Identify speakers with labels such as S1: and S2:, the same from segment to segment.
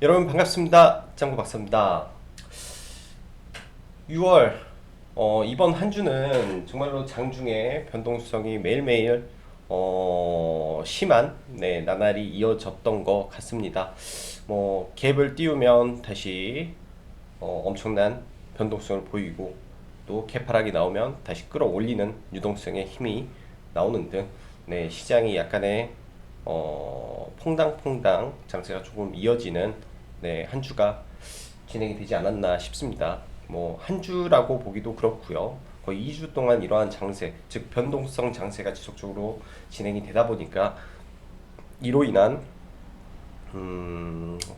S1: 여러분 반갑습니다. 짱구 박사입니다. 6월 이번 한 주는 정말로 장중에 변동성이 매일매일 심한 나날이 이어졌던 것 같습니다. 뭐 갭을 띄우면 다시 엄청난 변동성을 보이고 또 개파락이 나오면 다시 끌어올리는 유동성의 힘이 나오는 등 시장이 약간의 퐁당퐁당 장세가 조금 이어지는 한 주가 진행이 되지 않았나 싶습니다. 뭐 한 주라고 보기도 그렇고요. 거의 2주 동안 이러한 장세, 즉 변동성 장세가 지속적으로 진행이 되다 보니까 이로 인한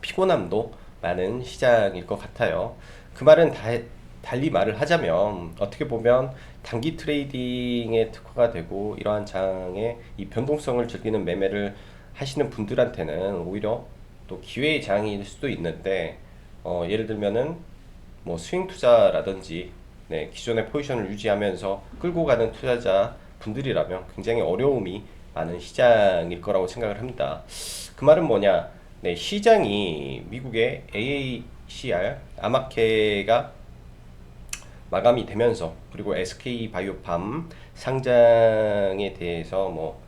S1: 피곤함도 많은 시장일 것 같아요. 그 말은 달리 말을 하자면 어떻게 보면 단기 트레이딩에 특화가 되고 이러한 장의 이 변동성을 즐기는 매매를 하시는 분들한테는 오히려 또 기회의 장일 수도 있는데 예를 들면은 뭐 스윙 투자라든지 기존의 포지션을 유지하면서 끌고 가는 투자자 분들이라면 굉장히 어려움이 많은 시장일 거라고 생각을 합니다. 그 말은 뭐냐? 시장이 미국의 AACR 아마케가 마감이 되면서 그리고 SK 바이오팜 상장에 대해서 뭐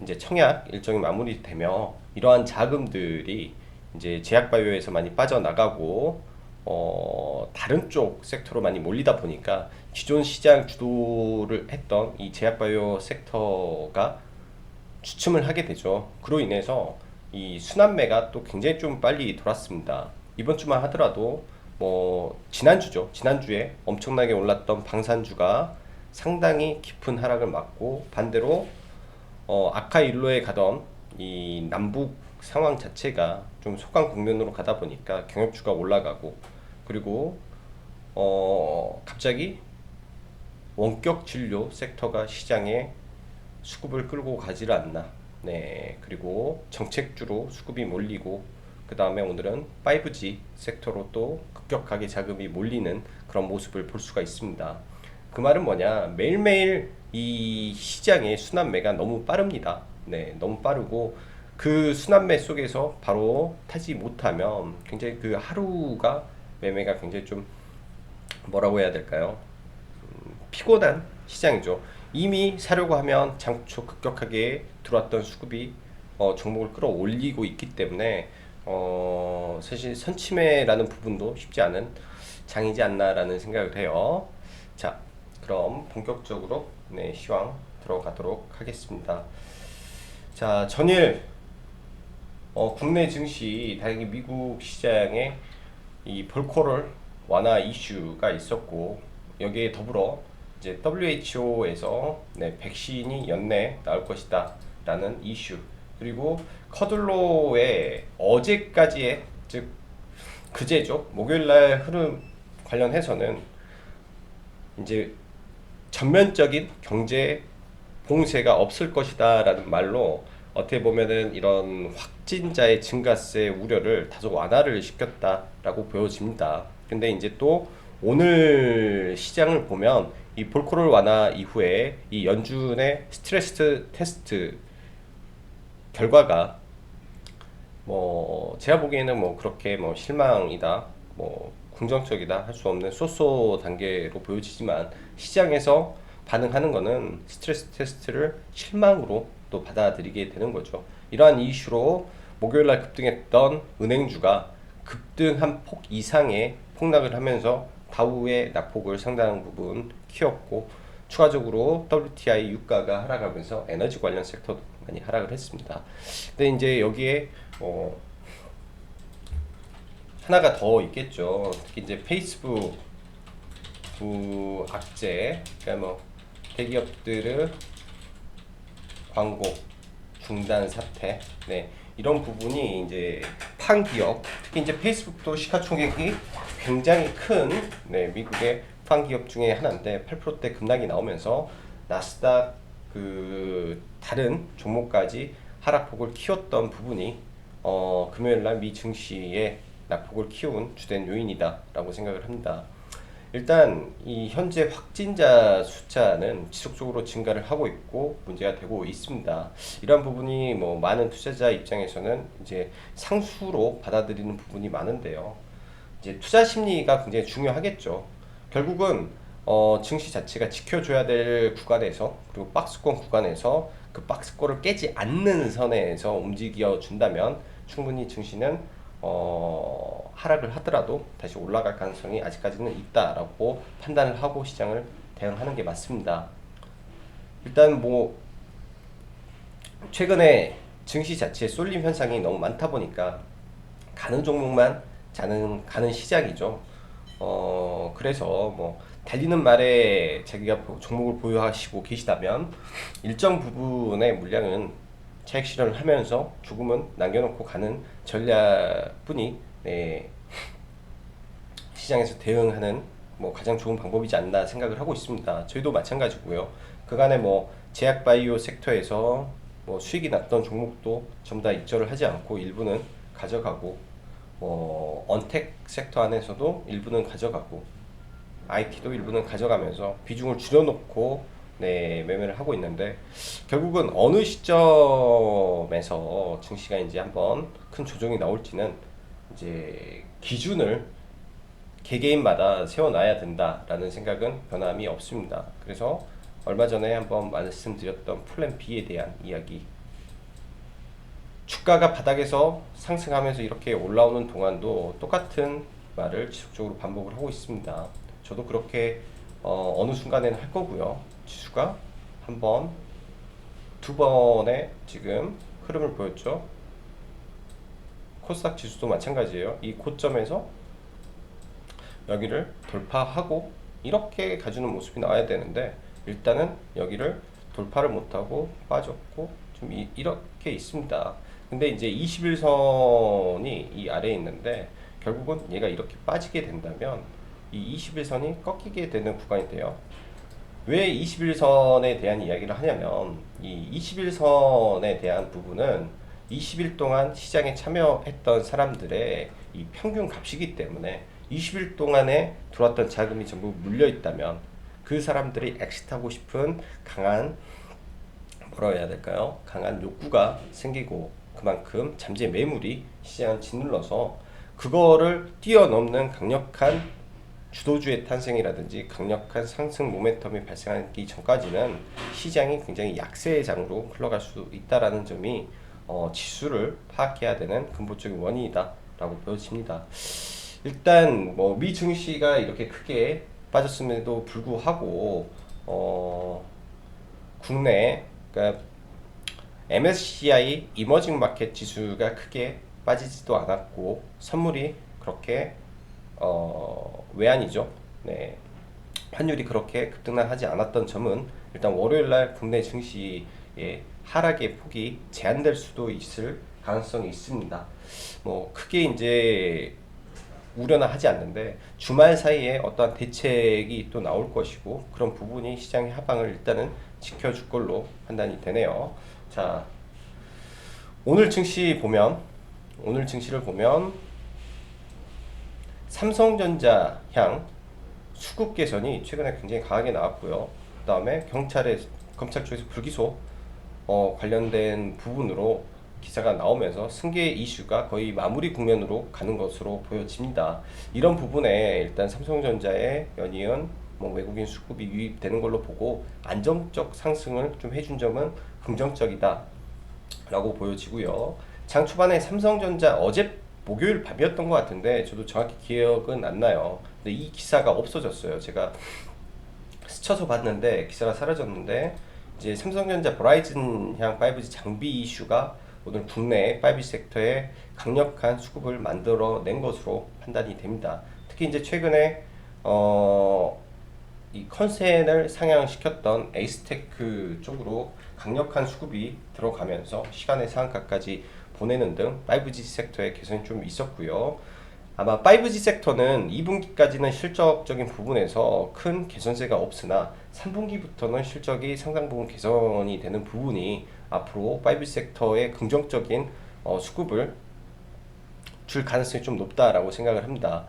S1: 이제 청약 일정이 마무리되며 이러한 자금들이 이제 제약바이오에서 많이 빠져나가고 다른 쪽 섹터로 많이 몰리다 보니까 기존 시장 주도를 했던 이 제약바이오 섹터가 주춤을 하게 되죠. 그로 인해서 이 순환매가 또 굉장히 좀 빨리 돌았습니다. 이번 주만 하더라도 뭐 지난주죠. 지난주에 엄청나게 올랐던 방산주가 상당히 깊은 하락을 맞고 반대로 아카일로에 가던 이 남북 상황 자체가 좀 소강 국면으로 가다 보니까 경협주가 올라가고 그리고 갑자기 원격 진료 섹터가 시장에 수급을 끌고 가지를 않나. 그리고 정책주로 수급이 몰리고 그 다음에 오늘은 5G 섹터로 또 급격하게 자금이 몰리는 그런 모습을 볼 수가 있습니다. 그 말은 뭐냐? 매일매일 이 시장의 순환매가 너무 빠릅니다. 너무 빠르고 그 순환매 속에서 바로 타지 못하면 굉장히 그 하루가 매매가 굉장히 좀 뭐라고 해야 될까요? 피곤한 시장이죠. 이미 사려고 하면 장초 급격하게 들어왔던 수급이 종목을 끌어올리고 있기 때문에 사실 선침해라는 부분도 쉽지 않은 장이지 않나라는 생각을 해요. 자, 그럼 본격적으로 시황 들어가도록 하겠습니다. 자, 전일 국내 증시 다행히 미국 시장에 이 볼코럴 완화 이슈가 있었고 여기에 더불어 이제 WHO에서 백신이 연내 나올 것이다 라는 이슈 그리고 커들로의 어제까지의 즉 그제죠 목요일날 흐름 관련해서는 이제 전면적인 경제 봉쇄가 없을 것이다 라는 말로 어떻게 보면은 이런 확진자의 증가세 우려를 다소 완화를 시켰다라고 보여집니다. 근데 이제 또 오늘 시장을 보면 이 볼코럴 완화 이후에 이 연준의 스트레스 테스트 결과가 뭐 제가 보기에는 뭐 그렇게 뭐 실망이다 뭐 긍정적이다 할 수 없는 쏘쏘 단계로 보여지지만 시장에서 반응하는 거는 스트레스 테스트를 실망으로 또 받아들이게 되는 거죠. 이러한 이슈로 목요일날 급등했던 은행주가 급등한 폭 이상의 폭락을 하면서 다우의 낙폭을 상당한 부분 키웠고 추가적으로 WTI 유가가 하락하면서 에너지 관련 섹터도 많이 하락을 했습니다. 근데 이제 여기에 하나가 더 있겠죠. 특히 이제 페이스북 악재, 그러니까 뭐 대기업들의 광고 중단 사태, 이런 부분이 이제 판 기업, 특히 이제 페이스북도 시가총액이 굉장히 큰 미국의 판 기업 중에 하나인데 8%대 급락이 나오면서 나스닥 그 다른 종목까지 하락폭을 키웠던 부분이 금요일날 미 증시의 낙폭을 키운 주된 요인이다라고 생각을 합니다. 일단 이 현재 확진자 숫자는 지속적으로 증가를 하고 있고 문제가 되고 있습니다. 이러한 부분이 뭐 많은 투자자 입장에서는 이제 상수로 받아들이는 부분이 많은데요. 이제 투자 심리가 굉장히 중요하겠죠. 결국은 증시 자체가 지켜줘야 될 구간에서 그리고 박스권 구간에서 그 박스권을 깨지 않는 선에서 움직여 준다면 충분히 증시는 하락을 하더라도 다시 올라갈 가능성이 아직까지는 있다라고 판단을 하고 시장을 대응하는 게 맞습니다. 일단 뭐 최근에 증시 자체에 쏠림 현상이 너무 많다 보니까 가는 종목만 가는 시장이죠. 그래서 뭐 달리는 말에 자기가 종목을 보유하시고 계시다면 일정 부분의 물량은 차익 실현을 하면서 조금은 남겨놓고 가는 전략뿐이 네, 시장에서 대응하는 뭐 가장 좋은 방법이지 않나 생각을 하고 있습니다. 저희도 마찬가지고요. 그간에 뭐 제약 바이오 섹터에서 뭐 수익이 났던 종목도 전부 다 익절을 하지 않고 일부는 가져가고 언텍 섹터 안에서도 일부는 가져가고 IT도 일부는 가져가면서 비중을 줄여놓고 네, 매매를 하고 있는데 결국은 어느 시점에서 증시가 이제 한번 큰 조정이 나올지는 이제 기준을 개개인마다 세워놔야 된다라는 생각은 변함이 없습니다. 그래서 얼마 전에 한번 말씀드렸던 플랜 B에 대한 이야기, 주가가 바닥에서 상승하면서 이렇게 올라오는 동안도 똑같은 말을 지속적으로 반복을 하고 있습니다. 저도 그렇게 어느 순간에는 할 거고요. 지수가 한 번, 두 번의 지금 흐름을 보였죠. 코스닥 지수도 마찬가지예요. 이 고점에서 여기를 돌파하고 이렇게 가주는 모습이 나와야 되는데 일단은 여기를 돌파를 못하고 빠졌고 좀 이렇게 있습니다. 근데 이제 21선이 이 아래에 있는데 결국은 얘가 이렇게 빠지게 된다면 이 21선이 꺾이게 되는 구간인데요. 왜 21선에 대한 이야기를 하냐면 이 21선에 대한 부분은 20일 동안 시장에 참여했던 사람들의 이 평균 값이기 때문에 20일 동안에 들어왔던 자금이 전부 물려 있다면 그 사람들이 엑시트하고 싶은 강한 뭐라고 해야 될까요? 강한 욕구가 생기고 그만큼 잠재 매물이 시장을 짓눌러서 그거를 뛰어넘는 강력한 주도주의 탄생이라든지 강력한 상승 모멘텀이 발생하기 전까지는 시장이 굉장히 약세장으로 흘러갈 수 있다라는 점이 지수를 파악해야 되는 근본적인 원인이다라고 보여집니다. 일단 뭐 미 증시가 이렇게 크게 빠졌음에도 불구하고 국내 그러니까 MSCI 이머징 마켓 지수가 크게 빠지지도 않았고 선물이 그렇게 외환이죠. 네. 환율이 그렇게 급등하지 않았던 점은 일단 월요일날 국내 증시의 하락의 폭이 제한될 수도 있을 가능성이 있습니다. 뭐 크게 이제 우려는 하지 않는데 주말 사이에 어떠한 대책이 또 나올 것이고 그런 부분이 시장의 하방을 일단은 지켜줄 걸로 판단이 되네요. 자, 오늘 증시를 보면 삼성전자 향 수급 개선이 최근에 굉장히 강하게 나왔고요. 그 다음에 검찰 쪽에서 불기소 관련된 부분으로 기사가 나오면서 승계 이슈가 거의 마무리 국면으로 가는 것으로 보여집니다. 이런 부분에 일단 삼성전자의 연이은 외국인 수급이 유입되는 걸로 보고 안정적 상승을 좀 해준 점은 긍정적이다 라고 보여지고요. 장 초반에 삼성전자 어제 목요일 밤이었던 것 같은데 저도 정확히 기억은 안 나요. 근데 이 기사가 없어졌어요. 제가 스쳐서 봤는데 기사가 사라졌는데 이제 삼성전자 버라이즌향 5G 장비 이슈가 오늘 국내 5G 섹터에 강력한 수급을 만들어낸 것으로 판단이 됩니다. 특히 이제 최근에 이 컨센을 상향시켰던 에이스테크 쪽으로 강력한 수급이 들어가면서 시간의 상한가까지 보내는 등 5G 섹터의 개선이 좀 있었고요. 아마 5G 섹터는 2분기까지는 실적적인 부분에서 큰 개선세가 없으나 3분기부터는 실적이 상당 부분 개선이 되는 부분이 앞으로 5G 섹터의 긍정적인 수급을 줄 가능성이 좀 높다라고 생각을 합니다.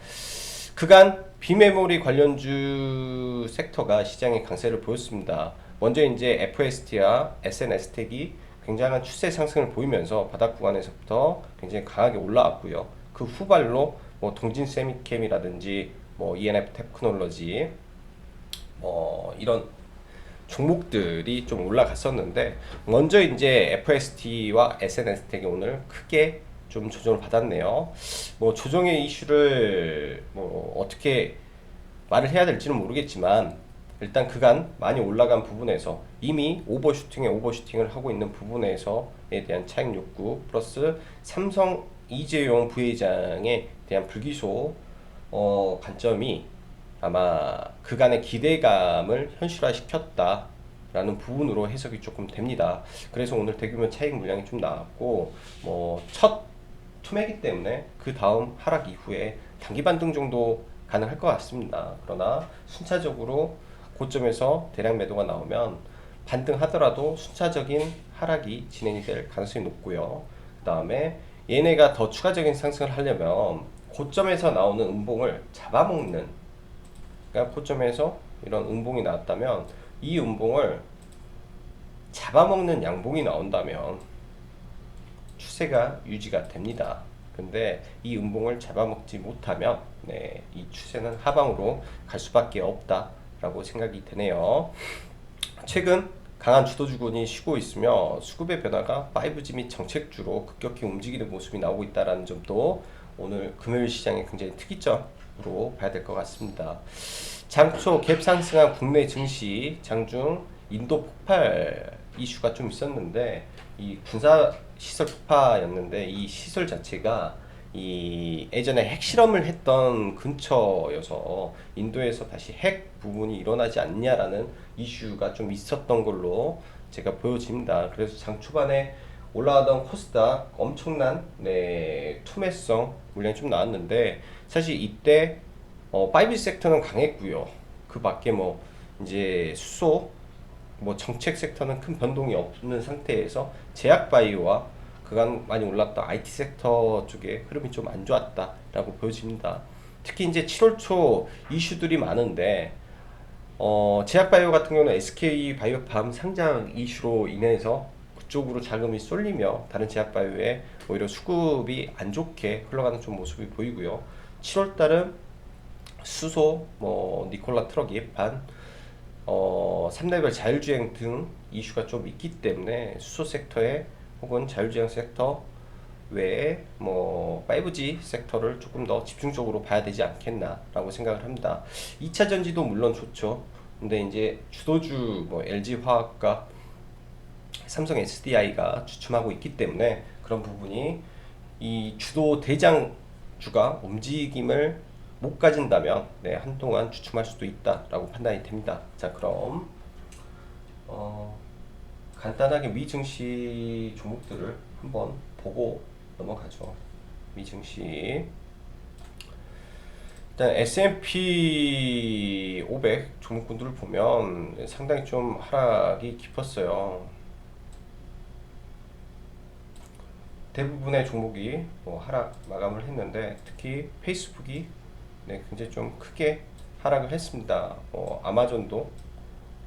S1: 그간 비메모리 관련주 섹터가 시장의 강세를 보였습니다. 먼저 이제 FST와 SNS텍이 굉장한 추세 상승을 보이면서 바닥 구간에서부터 굉장히 강하게 올라왔고요. 그 후발로 뭐 동진 세미캠이라든지 뭐 ENF 테크놀로지 이런 종목들이 좀 올라갔었는데, 먼저 이제 FST와 SNS텍이 오늘 크게 좀 조정을 받았네요. 뭐 조정의 이슈를 뭐 어떻게 말을 해야 될지는 모르겠지만, 일단 그간 많이 올라간 부분에서 이미 오버슈팅에 오버슈팅을 하고 있는 부분에서에 대한 차익 욕구 플러스 삼성 이재용 부회장에 대한 불기소 관점이 아마 그간의 기대감을 현실화시켰다라는 부분으로 해석이 조금 됩니다. 그래서 오늘 대규모 차익 물량이 좀 나왔고, 뭐 첫 투매기 때문에 그 다음 하락 이후에 단기 반등 정도 가능할 것 같습니다. 그러나 순차적으로 고점에서 대량 매도가 나오면 반등하더라도 순차적인 하락이 진행이 될 가능성이 높고요. 그 다음에 얘네가 더 추가적인 상승을 하려면 고점에서 나오는 음봉을 잡아먹는, 그러니까 고점에서 이런 음봉이 나왔다면 이 음봉을 잡아먹는 양봉이 나온다면 추세가 유지가 됩니다. 근데 이 음봉을 잡아먹지 못하면 이 추세는 하방으로 갈 수밖에 없다라고 생각이 되네요. 최근 강한 주도주군이 쉬고 있으며 수급의 변화가 5G 및 정책주로 급격히 움직이는 모습이 나오고 있다는 점도 오늘 금요일 시장의 굉장히 특이점으로 봐야 될 것 같습니다. 장초 갭 상승한 국내 증시, 장중 인도 폭발 이슈가 좀 있었는데, 이 군사 시설 폭파였는데 이 시설 자체가 이 예전에 핵실험을 했던 근처여서 인도에서 다시 핵 부분이 일어나지 않냐라는 이슈가 좀 있었던 걸로 제가 보여집니다. 그래서 장 초반에 올라가던 코스닥 엄청난 투매성 물량이 좀 나왔는데, 사실 이때 5G 섹터는 강했고요. 그 밖에 뭐 이제 수소 뭐 정책 섹터는 큰 변동이 없는 상태에서 제약바이오와 그간 많이 올랐던 IT 섹터 쪽에 흐름이 좀 안 좋았다라고 보여집니다. 특히 이제 7월 초 이슈들이 많은데, 제약바이오 같은 경우는 SK바이오팜 상장 이슈로 인해서 그쪽으로 자금이 쏠리며 다른 제약바이오에 오히려 수급이 안 좋게 흘러가는 좀 모습이 보이고요. 7월 달은 수소, 뭐 니콜라 트럭 예판, 3레벨 자율주행 등 이슈가 좀 있기 때문에 수소 섹터에 혹은 자율주행 섹터 외에 뭐 5G 섹터를 조금 더 집중적으로 봐야 되지 않겠나라고 생각을 합니다. 2차 전지도 물론 좋죠. 근데 이제 주도주 뭐 LG화학과 삼성 SDI가 주춤하고 있기 때문에 그런 부분이 이 주도 대장주가 움직임을 못 가진다면 한동안 주춤할 수도 있다라고 판단이 됩니다. 자, 그럼 간단하게 미증시 종목들을 한번 보고 넘어가죠. 미증시 일단 S&P 500 종목군들을 보면 상당히 좀 하락이 깊었어요. 대부분의 종목이 뭐 하락 마감을 했는데, 특히 페이스북이 굉장히 좀 크게 하락을 했습니다. 아마존도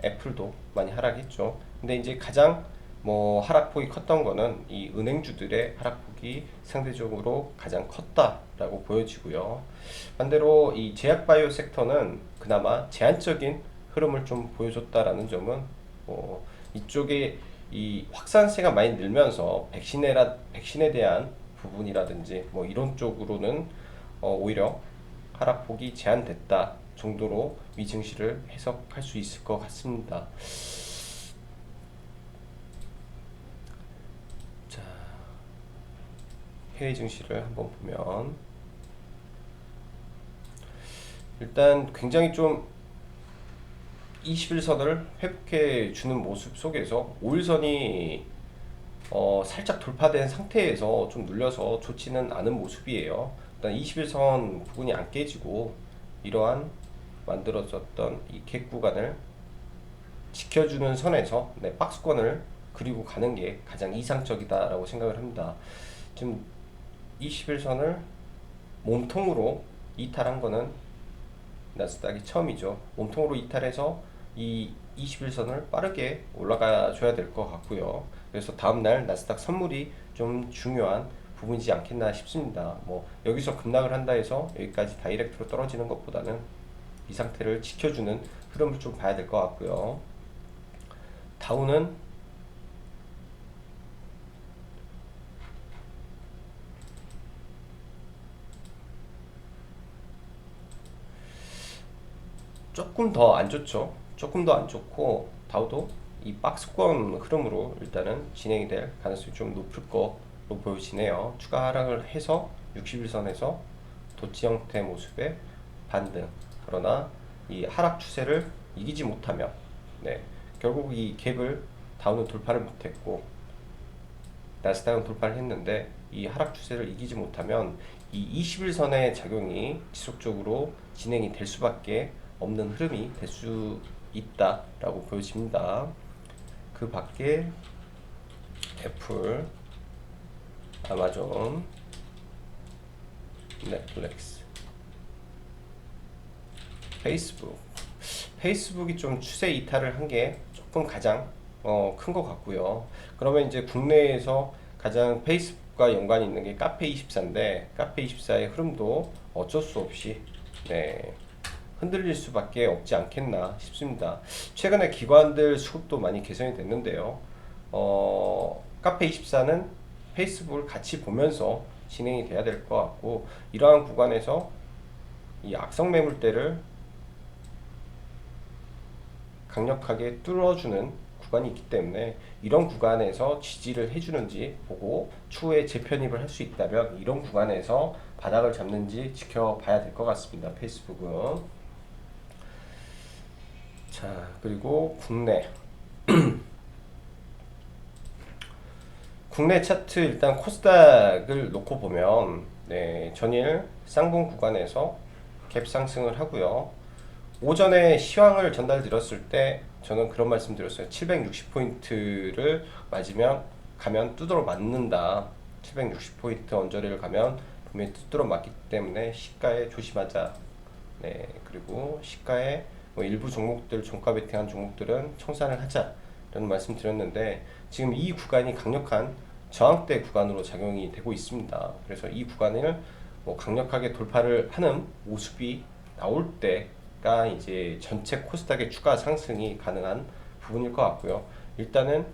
S1: 애플도 많이 하락했죠. 근데 이제 가장 뭐 하락폭이 컸던 거는 이 은행주들의 하락폭이 상대적으로 가장 컸다라고 보여지고요. 반대로 이 제약바이오 섹터는 그나마 제한적인 흐름을 좀 보여줬다라는 점은 이쪽에 이 확산세가 많이 늘면서 백신에 대한 부분이라든지 뭐 이런 쪽으로는 오히려 하락폭이 제한됐다 정도로 미증시를 해석할 수 있을 것 같습니다. 자, 해외 증시를 한번 보면 일단 굉장히 좀 21선을 회복해 주는 모습 속에서 5일선이 살짝 돌파된 상태에서 좀 눌려서 좋지는 않은 모습이에요. 일단 21선 부분이 안 깨지고 이러한 만들어졌던 이 갭 구간을 지켜주는 선에서 박스권을 그리고 가는 게 가장 이상적이다라고 생각을 합니다. 지금 21선을 몸통으로 이탈한 거는 나스닥이 처음이죠. 몸통으로 이탈해서 이 21선을 빠르게 올라가 줘야 될 것 같고요. 그래서 다음날 나스닥 선물이 좀 중요한 부분이지 않겠나 싶습니다. 뭐 여기서 급락을 한다 해서 여기까지 다이렉트로 떨어지는 것보다는 이 상태를 지켜주는 흐름을 좀 봐야 될 것 같고요. 다우는 조금 더 안 좋죠. 조금 더 안 좋고 다우도 이 박스권 흐름으로 일단은 진행이 될 가능성이 좀 높을 거로 보여지네요. 추가 하락을 해서 61선에서 도치 형태 모습의 반등. 그러나 이 하락 추세를 이기지 못하면 네, 결국 이 갭을 다운은 돌파를 못했고 나스닥은 돌파를 했는데 이 하락 추세를 이기지 못하면 이 21선의 작용이 지속적으로 진행이 될 수밖에 없는 흐름이 될 수 있다라고 보여집니다. 그 밖에 애플, 아마존, 넷플릭스, 페이스북이 좀 추세 이탈을 한 게 조금 가장 큰 것 같고요. 그러면 이제 국내에서 가장 페이스북과 연관이 있는 게 카페24인데 카페24의 흐름도 어쩔 수 없이 네, 흔들릴 수밖에 없지 않겠나 싶습니다. 최근에 기관들 수급도 많이 개선이 됐는데요. 카페24는 페이스북을 같이 보면서 진행이 돼야 될 것 같고 이러한 구간에서 이 악성 매물대를 강력하게 뚫어주는 구간이 있기 때문에 이런 구간에서 지지를 해주는지 보고 추후에 재편입을 할 수 있다면 이런 구간에서 바닥을 잡는지 지켜봐야 될 것 같습니다. 페이스북은. 자, 그리고 국내 차트 일단 코스닥을 놓고 보면 네, 전일 쌍봉 구간에서 갭 상승을 하고요. 오전에 시황을 전달드렸을 때 저는 그런 말씀 드렸어요. 760포인트를 맞으면 가면 두드러 맞는다. 760포인트 언저리를 가면 분명히 두드러 맞기 때문에 시가에 조심하자. 네, 그리고 시가에 뭐 일부 종목들 종가 베팅한 종목들은 청산을 하자 라는 말씀 드렸는데 지금 이 구간이 강력한 저항대 구간으로 작용이 되고 있습니다. 그래서 이 구간을 뭐 강력하게 돌파를 하는 모습이 나올 때가 이제 전체 코스닥의 추가 상승이 가능한 부분일 것 같고요. 일단은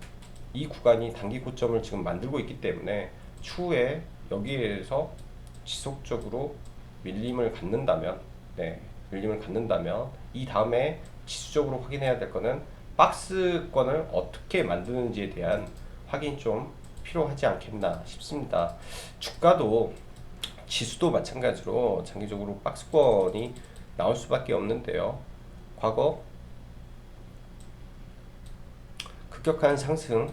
S1: 이 구간이 단기 고점을 지금 만들고 있기 때문에 추후에 여기에서 지속적으로 밀림을 갖는다면 이 다음에 지수적으로 확인해야 될 거는 박스권을 어떻게 만드는지에 대한 확인이 좀 필요하지 않겠나 싶습니다. 주가도 지수도 마찬가지로 장기적으로 박스권이 나올 수밖에 없는데요. 과거 급격한 상승,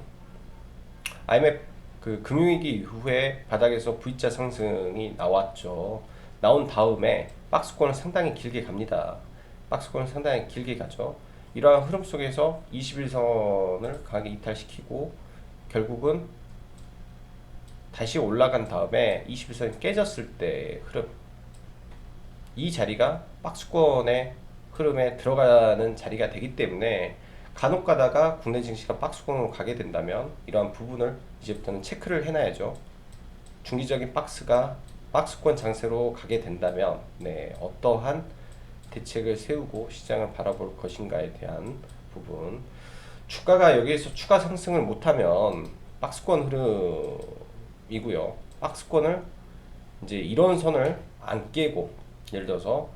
S1: IMF 그 금융위기 이후에 바닥에서 V자 상승이 나왔죠. 나온 다음에 박스권을 상당히 길게 갑니다. 박스권을 상당히 길게 가죠. 이러한 흐름 속에서 21선을 강하게 이탈시키고 결국은 다시 올라간 다음에 21선이 깨졌을 때 흐름, 이 자리가 박스권의 흐름에 들어가는 자리가 되기 때문에 간혹 가다가 국내 증시가 박스권으로 가게 된다면 이러한 부분을 이제부터는 체크를 해놔야죠. 중기적인 박스권 장세로 가게 된다면 네, 어떠한 대책을 세우고 시장을 바라볼 것인가에 대한 부분. 주가가 여기에서 추가 상승을 못하면 박스권 흐름이고요. 박스권을 이제 이런 선을 안 깨고 예를 들어서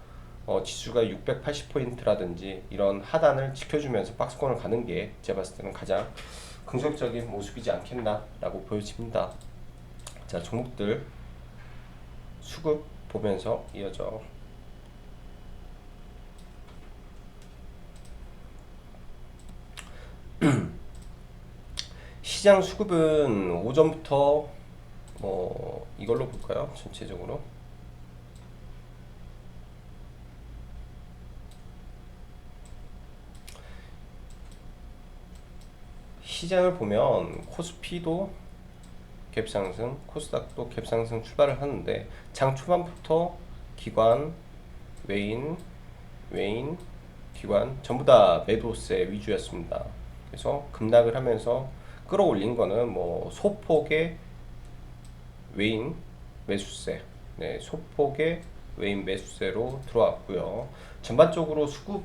S1: 지수가 680포인트라든지 이런 하단을 지켜주면서 박스권을 가는 게 제가 봤을 때는 가장 긍정적인 모습이지 않겠나 라고 보여집니다. 자, 종목들 수급 보면서 이어져. 시장 수급은 오전부터 이걸로 볼까요? 전체적으로 시장을 보면 코스피도 갭상승, 코스닥도 갭상승 출발을 하는데 장 초반부터 기관, 외인, 외인, 기관 전부 다 매도세 위주였습니다. 그래서 급락을 하면서 끌어올린 거는 뭐 소폭의 외인 매수세, 네, 소폭의 외인 매수세로 들어왔고요. 전반적으로 수급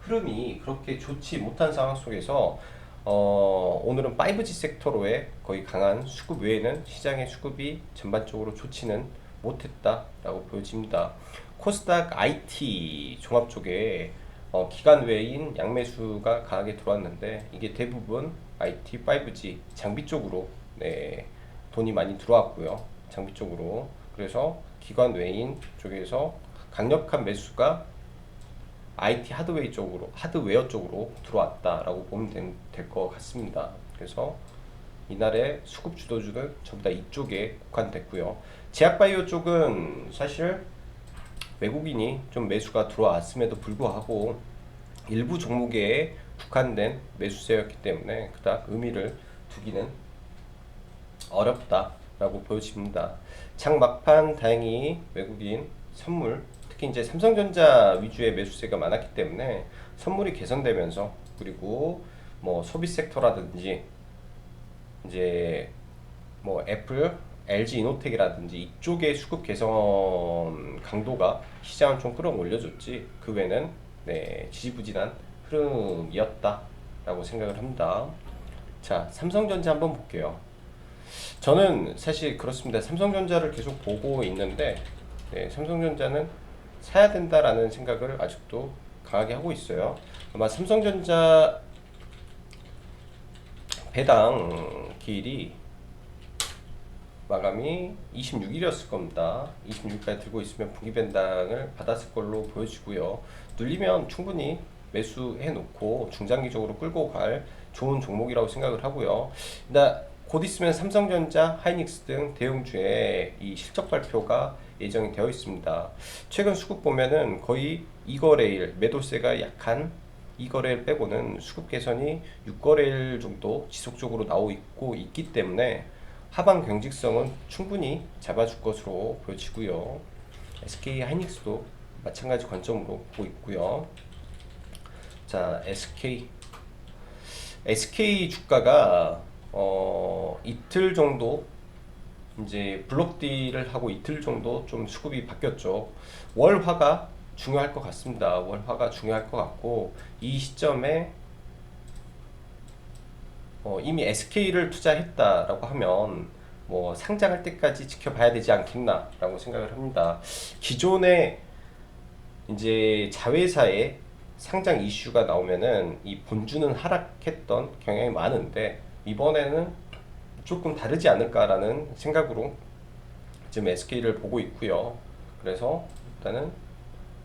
S1: 흐름이 그렇게 좋지 못한 상황 속에서 오늘은 5G 섹터로의 거의 강한 수급 외에는 시장의 수급이 전반적으로 좋지는 못했다라고 보여집니다. 코스닥 IT 종합 쪽에 기간 외인 양매수가 강하게 들어왔는데 이게 대부분 IT, 5G 장비 쪽으로 네, 돈이 많이 들어왔고요. 장비 쪽으로. 그래서 기관 외인 쪽에서 강력한 매수가 IT 하드웨어 쪽으로 들어왔다라고 보면 될 것 같습니다. 그래서 이날의 수급 주도주는 전부 다 이쪽에 국한됐고요. 제약바이오 쪽은 사실 외국인이 좀 매수가 들어왔음에도 불구하고 일부 종목에 국한된 매수세였기 때문에 그닥 의미를 두기는 어렵다라고 보여집니다. 장 막판 다행히 외국인 선물, 특히 이제 삼성전자 위주의 매수세가 많았기 때문에 선물이 개선되면서, 그리고 뭐 소비 섹터라든지 이제 뭐 애플, LG 이노텍이라든지 이쪽의 수급 개선 강도가 시장을 좀 끌어올려줬지, 그 외에는 네, 지지부진한 흐름이었다라고 생각을 합니다. 자, 삼성전자 한번 볼게요. 저는 사실 그렇습니다. 삼성전자를 계속 보고 있는데 네, 삼성전자는 사야 된다라는 생각을 아직도 강하게 하고 있어요. 아마 삼성전자 배당 기일이 마감이 26일이었을 겁니다. 26일까지 들고 있으면 분기 배당을 받았을 걸로 보여지고요. 눌리면 충분히 매수해 놓고 중장기적으로 끌고 갈 좋은 종목이라고 생각을 하고요. 곧 있으면 삼성전자, 하이닉스 등 대형주의 이 실적 발표가 예정이 되어 있습니다. 최근 수급 보면은 거의 2거래일 매도세가 약한 2거래일 빼고는 수급 개선이 6거래일 정도 지속적으로 나오고 있기 때문에 하방 경직성은 충분히 잡아줄 것으로 보여지고요. SK 하이닉스도 마찬가지 관점으로 보고 있고요. 자, SK 주가가 이틀 정도 이제 블록딜을 하고 이틀 정도 좀 수급이 바뀌었죠. 월화가 중요할 것 같습니다. 월화가 중요할 것 같고, 이 시점에 이미 SK를 투자했다라고 하면 뭐 상장할 때까지 지켜봐야 되지 않겠나라고 생각을 합니다. 기존에 이제 자회사의 상장 이슈가 나오면은 이 본주는 하락했던 경향이 많은데 이번에는 조금 다르지 않을까라는 생각으로 지금 SK를 보고 있고요. 그래서 일단은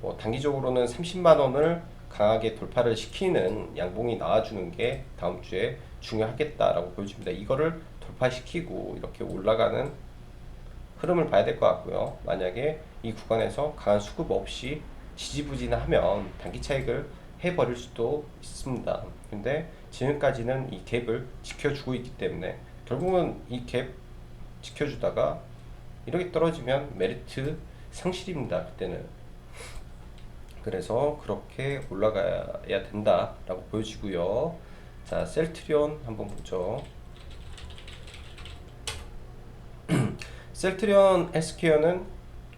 S1: 뭐 단기적으로는 30만 원을 강하게 돌파를 시키는 양봉이 나와주는 게 다음 주에 중요하겠다라고 보여집니다. 이거를 돌파시키고 이렇게 올라가는 흐름을 봐야 될 것 같고요. 만약에 이 구간에서 강한 수급 없이 지지부진하면 단기 차익을 해버릴 수도 있습니다. 근데 지금까지는 이 갭을 지켜주고 있기 때문에 결국은 이 갭 지켜주다가 이렇게 떨어지면 메리트 상실입니다. 그때는. 그래서 그렇게 올라가야 된다라고 보여지고요. 자, 셀트리온 한번 보죠. 셀트리온 헬스케어는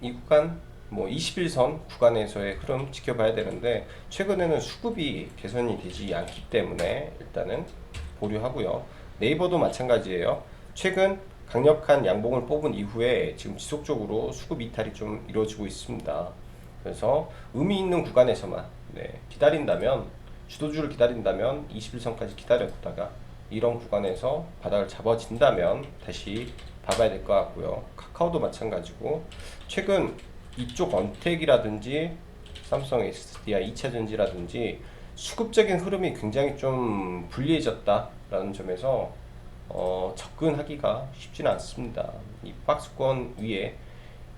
S1: 이 구간 뭐 21선 구간에서의 흐름 지켜봐야 되는데 최근에는 수급이 개선이 되지 않기 때문에 일단은 보류하고요. 네이버도 마찬가지예요. 최근 강력한 양봉을 뽑은 이후에 지금 지속적으로 수급 이탈이 좀 이루어지고 있습니다. 그래서 의미 있는 구간에서만 기다린다면, 주도주를 기다린다면 21선까지 기다렸다가 이런 구간에서 바닥을 잡아진다면 다시 봐봐야 될 것 같고요. 카카오도 마찬가지고 최근 이쪽 언택이라든지 삼성 SDI 2차전지라든지 수급적인 흐름이 굉장히 좀 불리해졌다라는 점에서 접근하기가 쉽지는 않습니다. 이 박스권 위에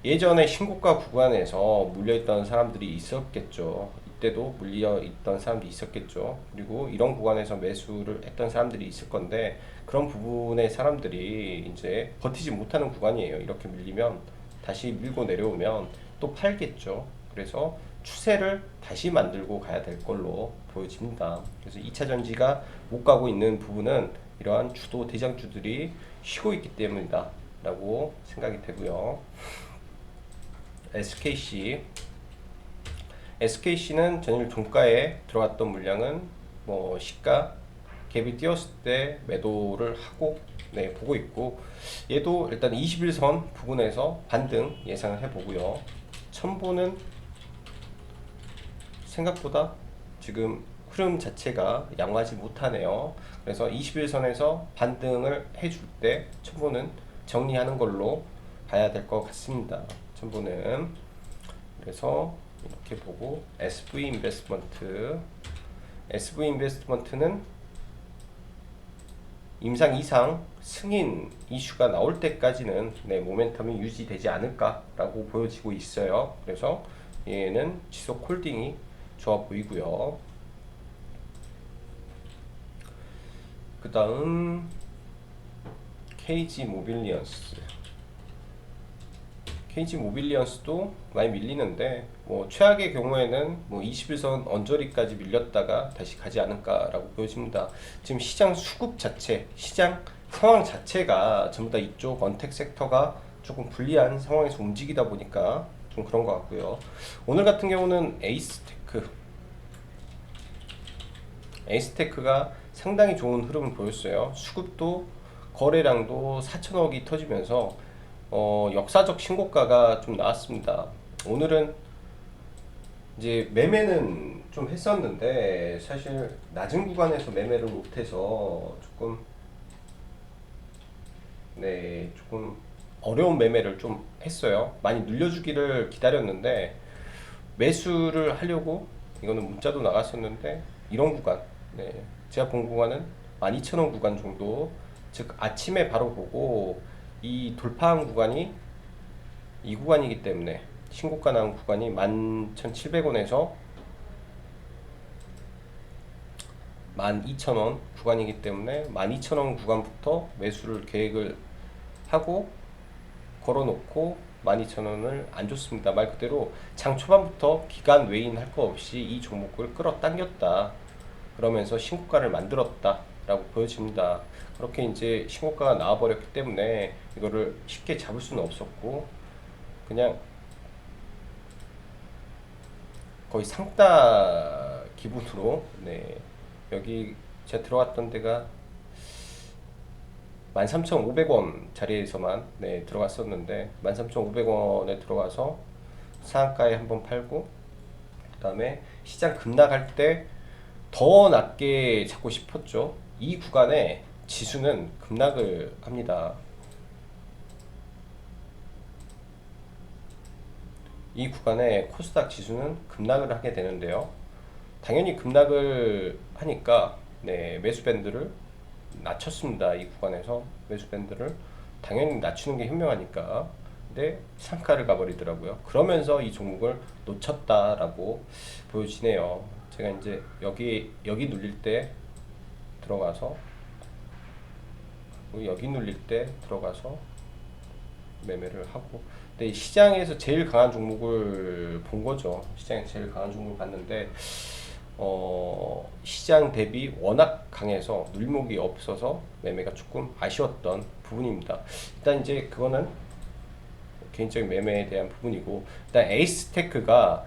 S1: 예전에 신고가 구간에서 물려있던 사람들이 있었겠죠. 이때도 물려있던 사람들이 있었겠죠. 그리고 이런 구간에서 매수를 했던 사람들이 있을 건데 그런 부분의 사람들이 이제 버티지 못하는 구간이에요. 이렇게 밀리면 다시 밀고 내려오면 또 팔겠죠. 그래서 추세를 다시 만들고 가야 될 걸로 보여집니다. 그래서 2차 전지가 못 가고 있는 부분은 이러한 주도 대장주들이 쉬고 있기 때문이다 라고 생각이 되고요. SKC는 전일 종가에 들어갔던 물량은 뭐 시가 갭이 뛰었을 때 매도를 하고 보고 있고, 얘도 일단 21선 부근에서 반등 예상을 해보고요. 첨보는 생각보다 지금 흐름 자체가 양호하지 못하네요. 그래서 21선에서 반등을 해줄 때 첨보는 정리하는 걸로 봐야 될 것 같습니다. 첨보는 그래서 이렇게 보고, SV인베스트먼트는 임상 이상 승인 이슈가 나올 때까지는 모멘텀이 유지되지 않을까라고 보여지고 있어요. 그래서 얘는 지속 홀딩이 좋아 보이고요. 그 다음 KG 모빌리언스도 많이 밀리는데, 뭐 최악의 경우에는 뭐 21선 언저리까지 밀렸다가 다시 가지 않을까라고 보여집니다. 지금 시장 수급 자체, 시장 상황 자체가 전부 다 이쪽 언택 섹터가 조금 불리한 상황에서 움직이다 보니까 좀 그런 것 같고요. 오늘 같은 경우는 에이스테크가 상당히 좋은 흐름을 보였어요. 수급도 거래량도 4천억이 터지면서 역사적 신고가가 좀 나왔습니다. 오늘은 이제 매매는 좀 했었는데 사실 낮은 구간에서 매매를 못해서 조금 어려운 매매를 좀 했어요. 많이 눌려주기를 기다렸는데, 매수를 하려고 이거는 문자도 나갔었는데, 이런 구간, 제가 본 구간은 12,000원 구간 정도, 즉 아침에 바로 보고 이 돌파한 구간이 이 구간이기 때문에, 신고가 나온 구간이 11,700원에서 12,000원 구간이기 때문에 12,000원 구간부터 매수를 계획을 하고 걸어놓고 12,000원을 안 줬습니다. 말 그대로 장 초반부터 기간 외인 할 거 없이 이 종목을 끌어당겼다, 그러면서 신고가를 만들었다 라고 보여집니다. 그렇게 이제 신고가가 나와버렸기 때문에 이거를 쉽게 잡을 수는 없었고, 그냥 거의 상따 기분으로 여기 제가 들어갔던 데가 13,500원 자리에서만 들어갔었는데, 13,500원에 들어가서 상한가에 한번 팔고, 그 다음에 시장 급락할 때 더 낮게 잡고 싶었죠. 이 구간에 지수는 급락을 합니다. 이 구간에 코스닥 지수는 급락을 하게 되는데요. 당연히 급락을 하니까 매수 밴드를 낮췄습니다. 이 구간에서 매수 밴드를 당연히 낮추는 게 현명하니까. 근데 상가를 가버리더라고요. 그러면서 이 종목을 놓쳤다라고 보여지네요. 제가 이제 여기 눌릴 때 들어가서, 여기 눌릴 때 들어가서 매매를 하고, 근데 시장에서 제일 강한 종목을 본 거죠. 시장에서 제일 강한 종목을 봤는데, 시장 대비 워낙 강해서 눌림목이 없어서 매매가 조금 아쉬웠던 부분입니다. 일단 이제 그거는 개인적인 매매에 대한 부분이고, 일단 에이스테크가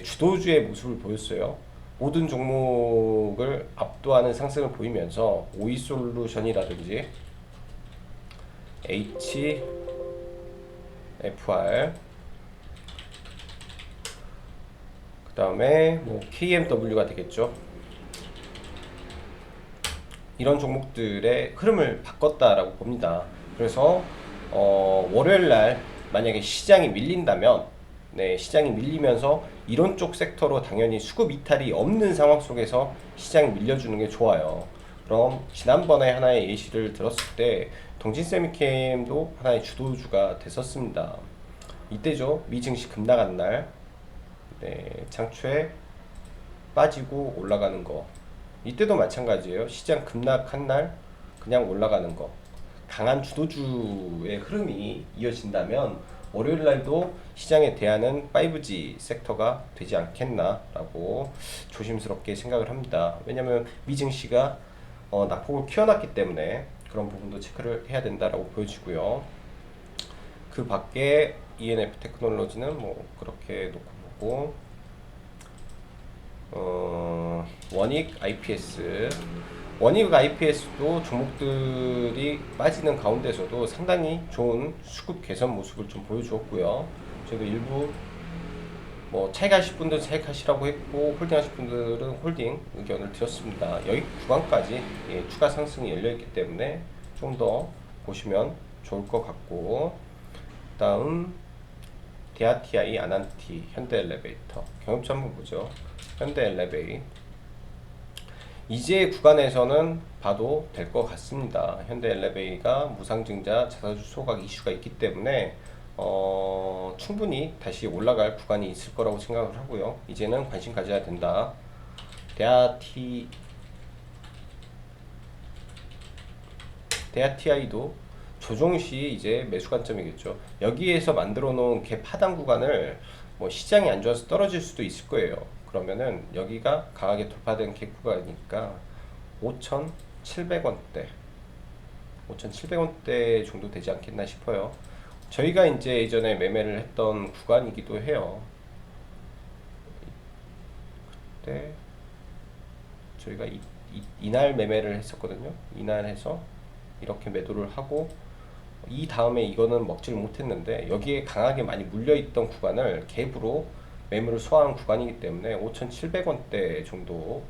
S1: 주도주의 모습을 보였어요. 모든 종목을 압도하는 상승을 보이면서 오이솔루션이라든지 HFR, 그 다음에 뭐 KMW가 되겠죠. 이런 종목들의 흐름을 바꿨다라고 봅니다. 그래서 월요일날 만약에 시장이 밀린다면, 시장이 밀리면서 이런 쪽 섹터로 당연히 수급 이탈이 없는 상황 속에서 시장이 밀려주는 게 좋아요. 그럼 지난번에 하나의 예시를 들었을 때 동진세미캠도 하나의 주도주가 됐었습니다. 이때죠. 미 증시 급락한 날, 장초에 빠지고 올라가는 거. 이때도 마찬가지예요. 시장 급락한 날 그냥 올라가는 거. 강한 주도주의 흐름이 이어진다면 월요일 날도 시장의 대안은 5G 섹터가 되지 않겠나라고 조심스럽게 생각을 합니다. 왜냐하면 미증시가 낙폭을 키워놨기 때문에 그런 부분도 체크를 해야 된다라고 보여지고요. 그 밖에 ENF 테크놀로지는 뭐 그렇게 놓고 보고, 원익 IPS, 원익 IPS도 종목들이 빠지는 가운데서도 상당히 좋은 수급 개선 모습을 좀 보여주었고요. 저도 일부 뭐 차익하실 분들은 차익하시라고 했고, 홀딩하실 분들은 홀딩 의견을 드렸습니다. 여기 구간까지 추가 상승이 열려있기 때문에 좀 더 보시면 좋을 것 같고, 다음 데아티아이, 아난티, 현대엘리베이터 경험치 한번 보죠. 현대엘리베이 이제 구간에서는 봐도 될 것 같습니다. 현대엘리베이가 무상증자 자사주 소각 이슈가 있기 때문에 충분히 다시 올라갈 구간이 있을 거라고 생각을 하고요. 이제는 관심 가져야 된다. 데아티아이도 조정시 이제 매수 관점이겠죠. 여기에서 만들어 놓은 갭 하단 구간을 뭐 시장이 안 좋아서 떨어질 수도 있을 거예요. 그러면은 여기가 강하게 돌파된 갭 구간이니까 5,700원대 5,700원대 정도 되지 않겠나 싶어요. 저희가 이제 예전에 매매를 했던 구간이기도 해요. 그때 저희가 이날 매매를 했었거든요. 이날 해서 이렇게 매도를 하고, 이 다음에 이거는 먹지를 못했는데 여기에 강하게 많이 물려있던 구간을 갭으로 매물을 소화한 구간이기 때문에 5,700원대 정도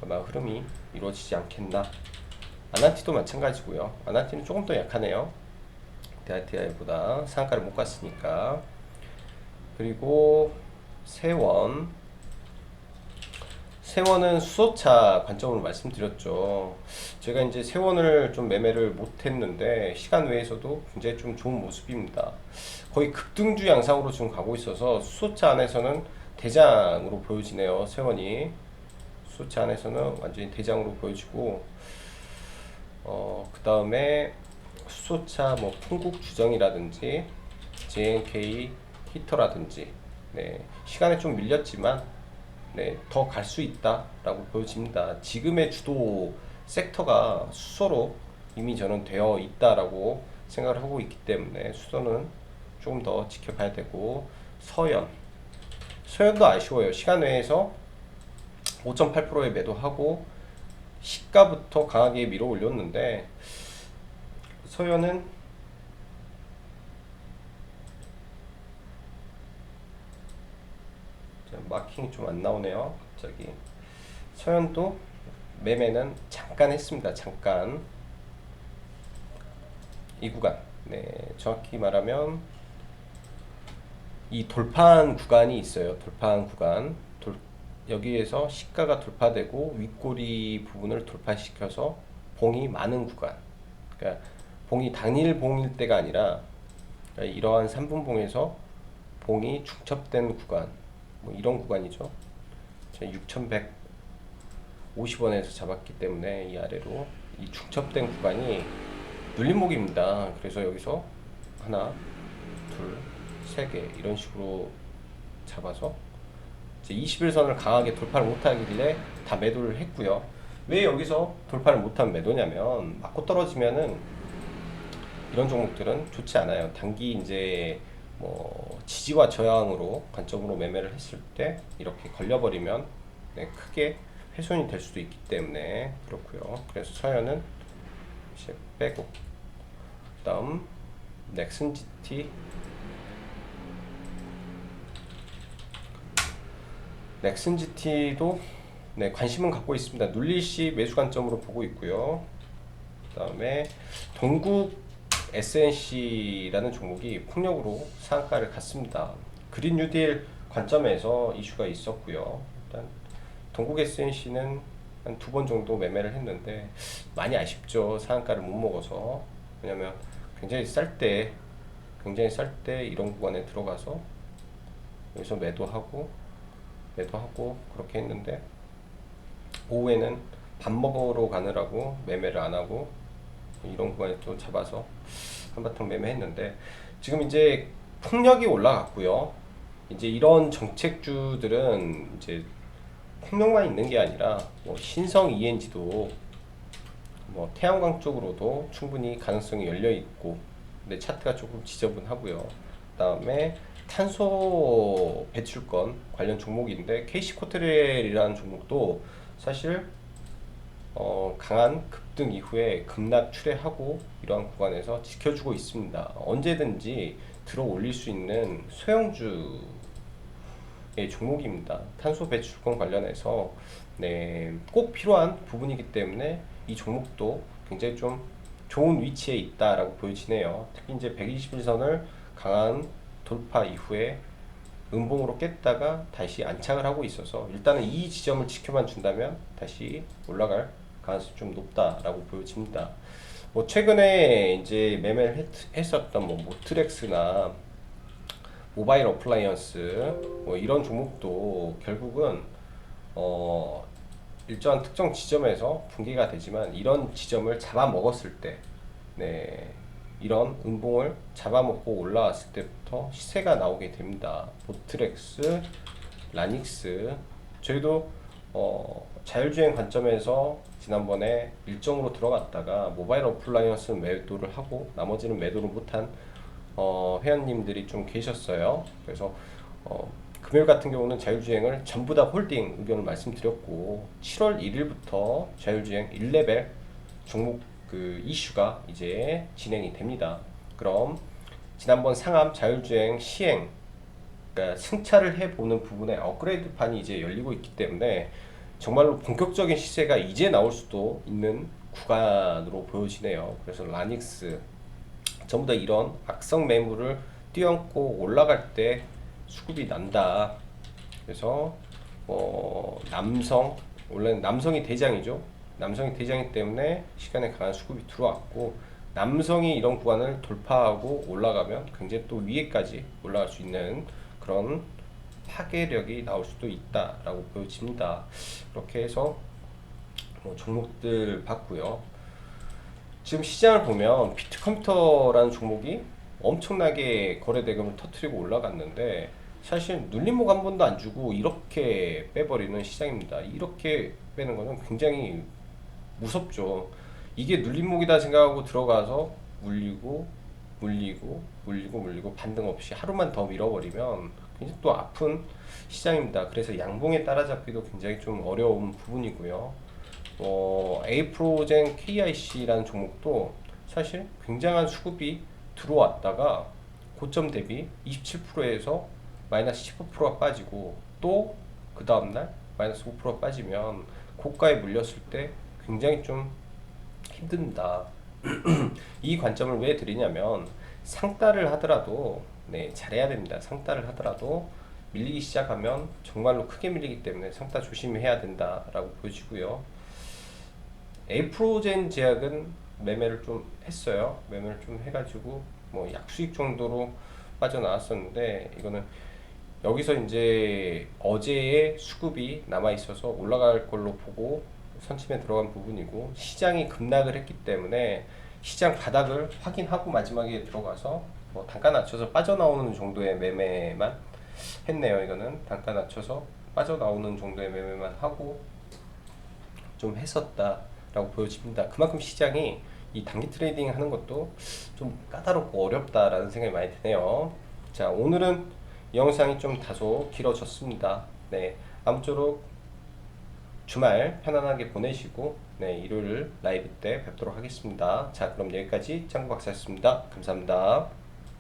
S1: 아마 흐름이 이루어지지 않겠나. 아난티도 마찬가지고요. 아난티는 조금 더 약하네요. 데아티아이보다 상한가를 못 갔으니까. 그리고 세원은 수소차 관점으로 말씀드렸죠. 제가 이제 세원을 좀 매매를 못했는데 시간 외에서도 굉장히 좀 좋은 모습입니다. 거의 급등주 양상으로 지금 가고 있어서 수소차 안에서는 대장으로 보여지네요. 세원이 수소차 안에서는 완전히 대장으로 보여지고, 그 다음에 수소차 뭐 풍국주정이라든지 JNK 히터라든지, 네, 시간에 좀 밀렸지만 네, 더 갈 수 있다라고 보여집니다. 지금의 주도 섹터가 수소로 이미 저는 되어 있다라고 생각을 하고 있기 때문에 수소는 조금 더 지켜봐야 되고, 서현도 아쉬워요. 시간 외에서 5.8%에 매도하고 시가부터 강하게 밀어 올렸는데, 서현은 마킹이 좀 안 나오네요. 갑자기. 서현도 매매는 잠깐 했습니다. 잠깐. 이 구간. 네, 정확히 말하면 이 돌파한 구간이 있어요. 돌파한 구간. 여기에서 시가가 돌파되고 윗꼬리 부분을 돌파시켜서 봉이 많은 구간. 그러니까 봉이 당일 봉일 때가 아니라, 그러니까 이러한 3분봉에서 봉이 중첩된 구간, 뭐 이런 구간이죠. 6,150원에서 잡았기 때문에 이 아래로 이 중첩된 구간이 눌림목입니다. 그래서 여기서 하나, 둘, 세 개 이런 식으로 잡아서 이제 21선을 강하게 돌파를 못하길래 다 매도를 했고요. 왜 여기서 돌파를 못한 매도냐면, 맞고 떨어지면은 이런 종목들은 좋지 않아요. 단기 이제 뭐 지지와 저항으로 관점으로 매매를 했을 때 이렇게 걸려버리면 네, 크게 훼손이 될 수도 있기 때문에 그렇고요. 그래서 서현은 이제 빼고, 다음 넥슨 GT. 넥슨 GT도 네, 관심은 갖고 있습니다. 눌릴시 매수 관점으로 보고 있고요. 그 다음에 동국 SNC라는 종목이 폭력으로 상한가를 갔습니다. 그린 뉴딜 관점에서 이슈가 있었고요. 일단 동국 SNC는 한 2번 정도 매매를 했는데 많이 아쉽죠. 상한가를 못 먹어서. 왜냐면 굉장히 쌀 때 이런 구간에 들어가서 여기서 매도하고 그렇게 했는데, 오후에는 밥 먹으러 가느라고 매매를 안 하고 이런 구간에 또 잡아서 한바탕 매매했는데, 지금 이제 폭력이 올라갔고요. 이제 이런 정책주들은 이제 폭력만 있는 게 아니라 뭐 신성 ENG도 뭐 태양광 쪽으로도 충분히 가능성이 열려 있고, 근데 차트가 조금 지저분하고요. 그다음에 탄소 배출권 관련 종목인데 KC코트렐이라는 종목도 사실 강한 급등 이후에 급락 출회하고 이러한 구간에서 지켜주고 있습니다. 언제든지 들어 올릴 수 있는 소형주의 종목입니다. 탄소 배출권 관련해서 네, 꼭 필요한 부분이기 때문에 이 종목도 굉장히 좀 좋은 위치에 있다라고 보여지네요. 특히 이제 121선을 강한 돌파 이후에 음봉으로 깼다가 다시 안착을 하고 있어서 일단은 이 지점을 지켜만 준다면 다시 올라갈 가능성이 좀 높다라고 보여집니다. 뭐 최근에 이제 매매를 했었던 뭐 모트렉스나 모바일 어플라이언스 뭐 이런 종목도 결국은 일정한 특정 지점에서 붕괴가 되지만 이런 지점을 잡아먹었을 때, 네, 이런 음봉을 잡아먹고 올라왔을 때부터 시세가 나오게 됩니다. 보트렉스, 라닉스, 저희도 자율주행 관점에서 지난번에 일정으로 들어갔다가 모바일 어플라이언스 매도를 하고 나머지는 매도를 못한 회원님들이 좀 계셨어요. 그래서 금요일 같은 경우는 자율주행을 전부 다 홀딩 의견을 말씀드렸고 7월 1일부터 자율주행 1레벨 종목 그 이슈가 이제 진행이 됩니다. 그럼 지난번 상암 자율주행 시행, 그러니까 승차를 해보는 부분에 업그레이드 판이 이제 열리고 있기 때문에 정말로 본격적인 시세가 이제 나올 수도 있는 구간으로 보여지네요. 그래서 라닉스 전부 다 이런 악성 매물을 뛰어넘고 올라갈 때 수급이 난다. 그래서 남성, 원래는 남성이 대장이죠. 남성이 대장이기 때문에 시간에 강한 수급이 들어왔고, 남성이 이런 구간을 돌파하고 올라가면 굉장히 또 위에까지 올라갈 수 있는 그런 파괴력이 나올 수도 있다라고 보여집니다. 그렇게 해서 뭐 종목들 봤고요. 지금 시장을 보면 비트컴퓨터라는 종목이 엄청나게 거래 대금을 터뜨리고 올라갔는데 사실 눌림목 한 번도 안 주고 이렇게 빼버리는 시장입니다. 이렇게 빼는 거는 굉장히 무섭죠. 이게 눌림목이다 생각하고 들어가서 물리고 물리고 물리고 물리고 반등 없이 하루만 더 밀어버리면 굉장히 또 아픈 시장입니다. 그래서 양봉에 따라잡기도 굉장히 좀 어려운 부분이고요. 에이프로젠 KIC라는 종목도 사실 굉장한 수급이 들어왔다가 고점 대비 27%에서 마이너스 15%가 빠지고 또 그 다음날 마이너스 5%가 빠지면 고가에 물렸을 때 굉장히 좀 힘듭니다. 이 관점을 왜 드리냐면 상따를 하더라도 네, 잘해야 됩니다. 상따를 하더라도 밀리기 시작하면 정말로 크게 밀리기 때문에 상따 조심해야 된다라고 보여지고요. 에이프로젠 제약은 매매를 좀 했어요. 매매를 좀 해가지고 뭐 약수익 정도로 빠져나왔었는데 이거는 여기서 이제 어제의 수급이 남아 있어서 올라갈 걸로 보고 선침에 들어간 부분이고, 시장이 급락을 했기 때문에 시장 바닥을 확인하고 마지막에 들어가서 뭐 단가 낮춰서 빠져나오는 정도의 매매만 했네요. 이거는 단가 낮춰서 빠져나오는 정도의 매매만 하고 좀 했었다라고 보여집니다. 그만큼 시장이 이 단기 트레이딩 하는 것도 좀 까다롭고 어렵다라는 생각이 많이 드네요. 자, 오늘은 영상이 좀 다소 길어졌습니다. 네, 아무쪼록 주말 편안하게 보내시고 네, 일요일 라이브 때 뵙도록 하겠습니다. 자, 그럼 여기까지 짱구 박사였습니다. 감사합니다.